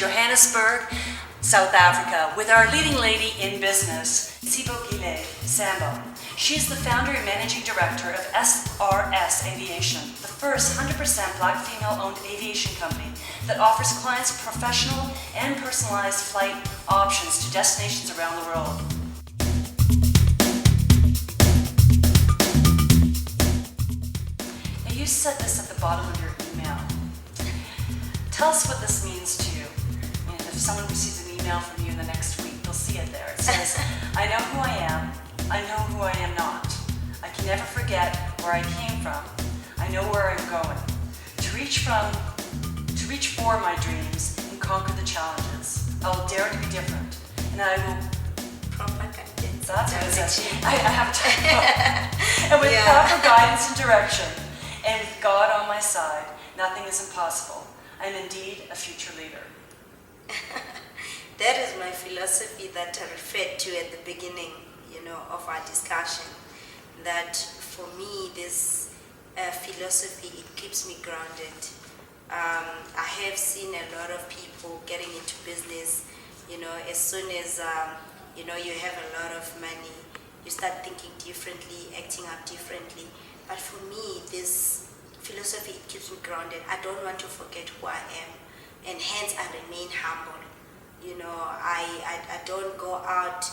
Johannesburg, South Africa, with our leading lady in business, Sibongile Sambo. She's the founder and managing director of SRS Aviation, the first 100% black female-owned aviation company that offers clients professional and personalized flight options to destinations around the world. Now, you said this at the bottom of your email. Tell us what this means to you. And if someone receives an email from you in the next week, they'll see it there. It says, I know who I am. I know who I am not. I can never forget where I came from. I know where I'm going. To reach for my dreams and conquer the challenges. I will dare to be different. And I will That's what it says. I have time. And with proper guidance and direction, and with God on my side, nothing is impossible. I am indeed a future leader. That is my philosophy that I referred to at the beginning, of our discussion. That for me, this philosophy, it keeps me grounded. I have seen a lot of people getting into business, as soon as, you have a lot of money, you start thinking differently, acting up differently. But for me, this philosophy, it keeps me grounded. I don't want to forget who I am, and hence I remain humble. I don't go out,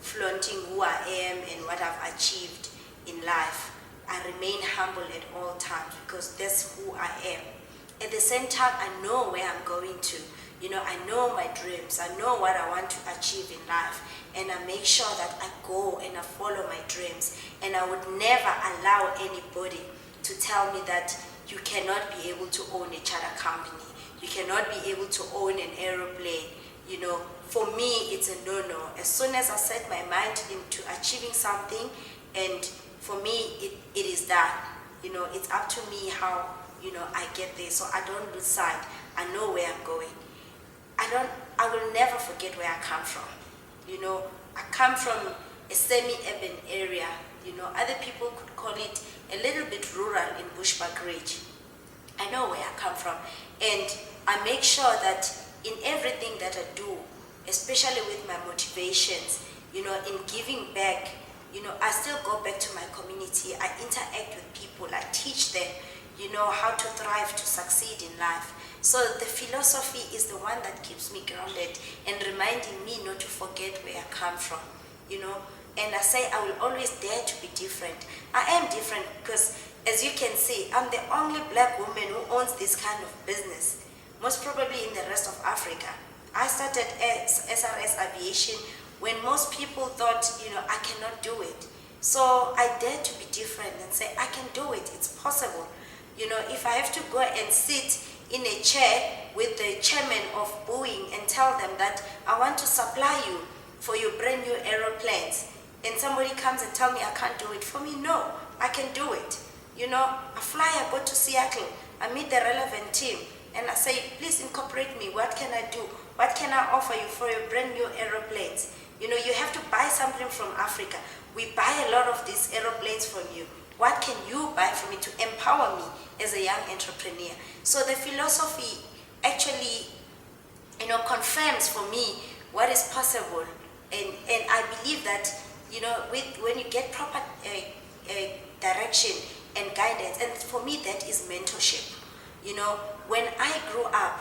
flaunting who I am and what I've achieved in life. I remain humble at all times because that's who I am. At the same time, I know where I'm going to. I know my dreams. I know what I want to achieve in life. And I make sure that I go and I follow my dreams. And I would never allow anybody to tell me that you cannot be able to own a charter company. You cannot be able to own an aeroplane. For me, it's a no-no. As soon as I set my mind into achieving something, and for me, it is done. It's up to me how, I get there. So I don't lose sight. I know where I'm going. I will never forget where I come from. I come from a semi-urban area. Other people could call it a little bit rural in Bushbuck Ridge. I know where I come from. And I make sure that in everything that I do, especially with my motivations, in giving back, I still go back to my community. I interact with people. I teach them, how to thrive, to succeed in life. So the philosophy is the one that keeps me grounded and reminding me not to forget where I come from, And I say I will always dare to be different. I am different because, as you can see, I'm the only black woman who owns this kind of business, most probably in the rest of Africa. I started SRS Aviation when most people thought, I cannot do it. So I dare to be different and say, I can do it, it's possible. If I have to go and sit in a chair with the chairman of Boeing and tell them that I want to supply you for your brand new aeroplanes, and somebody comes and tell me I can't do it, for me, no, I can do it. I fly, I go to Seattle, I meet the relevant team, and I say, please incorporate me, what can I do? What can I offer you for your brand new aeroplanes? You have to buy something from Africa. We buy a lot of these aeroplanes from you. What can you buy for me to empower me as a young entrepreneur? So the philosophy actually, confirms for me what is possible. And I believe that, when you get proper direction and guidance, and for me that is mentorship. When I grew up,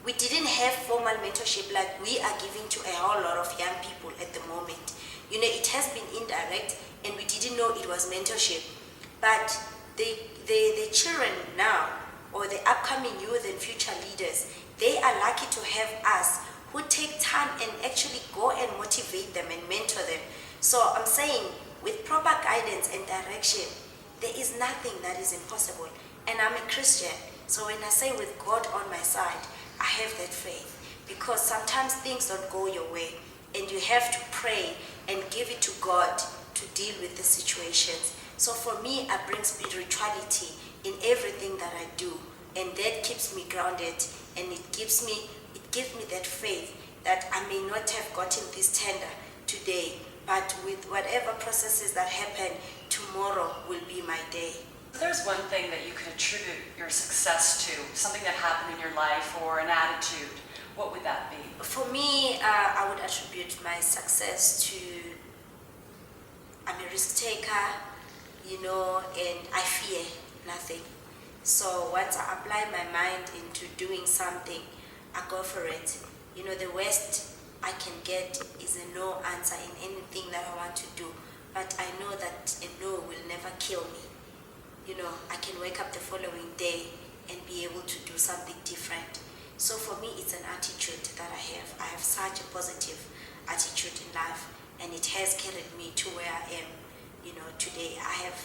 we didn't have formal mentorship like we are giving to a whole lot of young people at the moment. It has been indirect, and we didn't know it was mentorship. But the children now, or the upcoming youth and future leaders, they are lucky to have us who take time and actually go and motivate them and mentor them. So I'm saying, with proper guidance and direction, there is nothing that is impossible. And I'm a Christian, so when I say with God on my side, I have that faith. Because sometimes things don't go your way, and you have to pray and give it to God to deal with the situations. So for me, I bring spirituality in everything that I do, and that keeps me grounded, and it gives me that faith that I may not have gotten this tender today, but with whatever processes that happen, tomorrow will be my day. If there's one thing that you could attribute your success to, something that happened in your life or an attitude, what would that be? For me, I would attribute my success to I'm a risk taker, and I fear nothing. So once I apply my mind into doing something, I go for it. The worst I can get is a no answer in anything that I want to do. But I know that a no will never kill me. I can wake up the following day and be able to do something different. So for me, it's an attitude that I have. I have such a positive attitude in life, and it has carried me to where I am, today. I have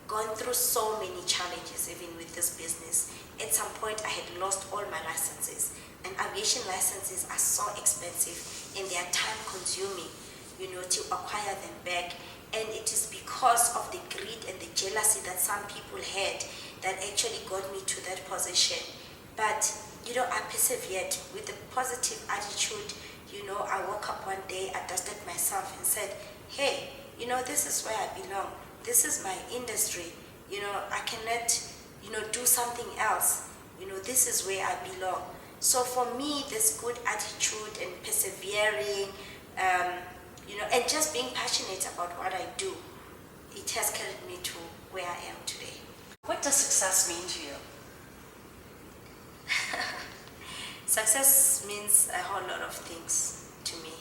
gone through so many challenges, even with this business. At some point, I had lost all my licenses, and aviation licenses are so expensive, and they are time consuming, to acquire them back. And it is because of the greed and the jealousy that some people had that actually got me to that position. But, I persevered with a positive attitude. I woke up one day, I dusted myself and said, hey, this is where I belong. This is my industry. I cannot, do something else. This is where I belong. So for me, this good attitude and persevering, and just being passionate about what I do, it has carried me to where I am today. What does success mean to you? Success means a whole lot of things to me.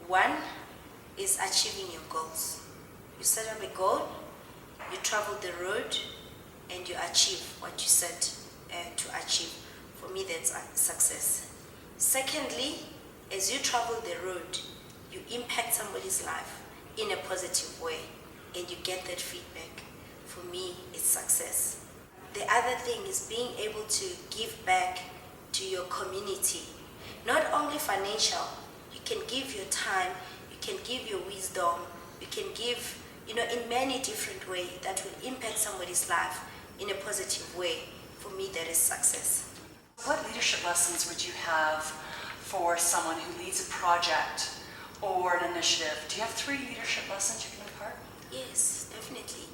One is achieving your goals. You set up a goal, you travel the road, and you achieve what you set to achieve. For me, that's success. Secondly, as you travel the road, you impact somebody's life in a positive way, and you get that feedback. For me, it's success. The other thing is being able to give back to your community. Not only financial, you can give your time, you can give your wisdom, you can give, in many different ways that will impact somebody's life in a positive way. For me, that is success. What leadership lessons would you have for someone who leads a project or an initiative? Do you have 3 leadership lessons you can impart? Yes, definitely.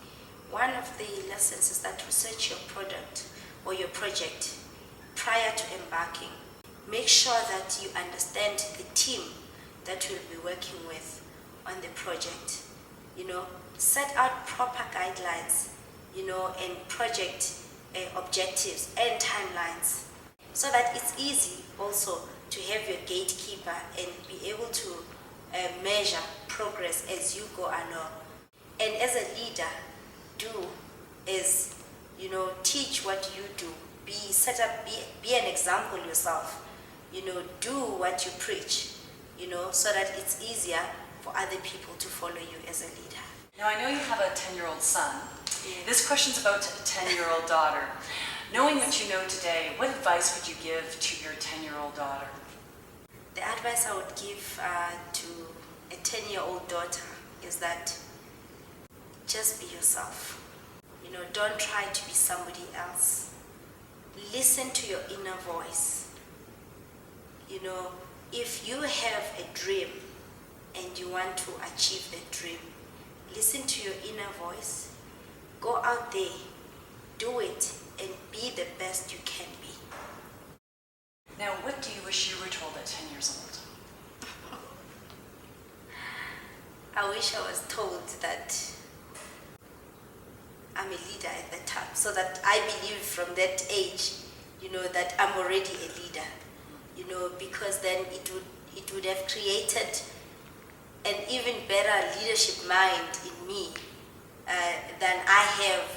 One of the lessons is that research your product or your project prior to embarking. Make sure that you understand the team that you'll be working with on the project. Set out proper guidelines, and project objectives and timelines, so that it's easy also to have your gatekeeper and be able to measure progress as you go along. And as a leader, teach what you do. Be an example yourself. Do what you preach, so that it's easier for other people to follow you as a leader. Now, I know you have a 10-year-old son. Yes. This question's about a 10-year-old daughter. Knowing what you know today, what advice would you give to your 10-year-old daughter? The advice I would give to a 10-year-old daughter is that just be yourself. Don't try to be somebody else. Listen to your inner voice. If you have a dream and you want to achieve the dream, listen to your inner voice. Go out there, do it, and be the best you can be. Now, what do you wish you were told at 10 years old? I wish I was told that I'm a leader at that time, so that I believe from that age, that I'm already a leader, because then it would have created an even better leadership mind in me than I have,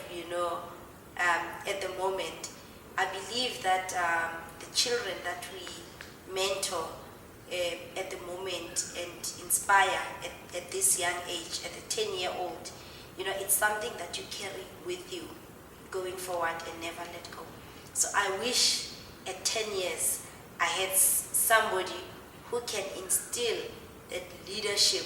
at the moment. I believe that the children that we mentor at the moment and inspire at this young age, at the 10-year-old, it's something that you carry with you going forward and never let go. So I wish at 10 years I had somebody who can instill that leadership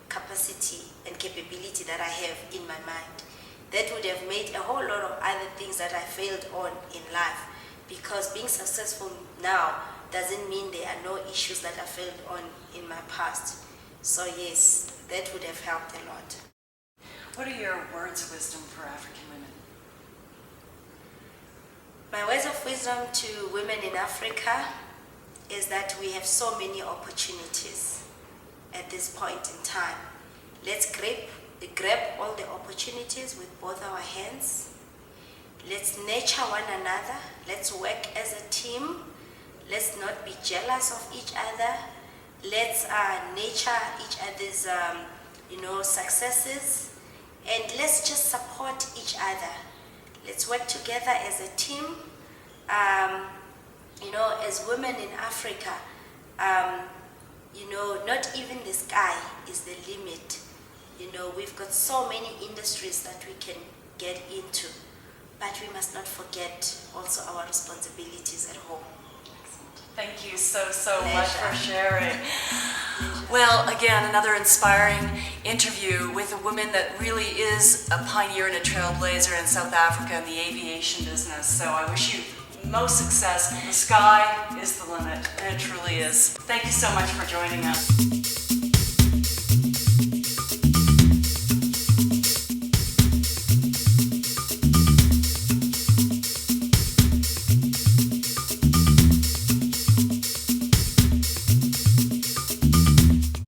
capacity and capability that I have in my mind. That would have made a whole lot of other things that I failed on in life, because being successful now doesn't mean there are no issues that I failed on in my past. So yes, that would have helped a lot. What are your words of wisdom for African women? My words of wisdom to women in Africa is that we have so many opportunities at this point in time. Let's grab all the opportunities with both our hands. Let's nurture one another. Let's work as a team. Let's not be jealous of each other. Let's nurture each other's successes, and let's just support each other. Let's work together as a team. As women in Africa, not even the sky is the limit. We've got so many industries that we can get into, but we must not forget also our responsibilities at home. Thank you so much for sharing. Well, again, another inspiring interview with a woman that really is a pioneer and a trailblazer in South Africa in the aviation business. So I wish you most success. The sky is the limit, and it truly is. Thank you so much for joining us.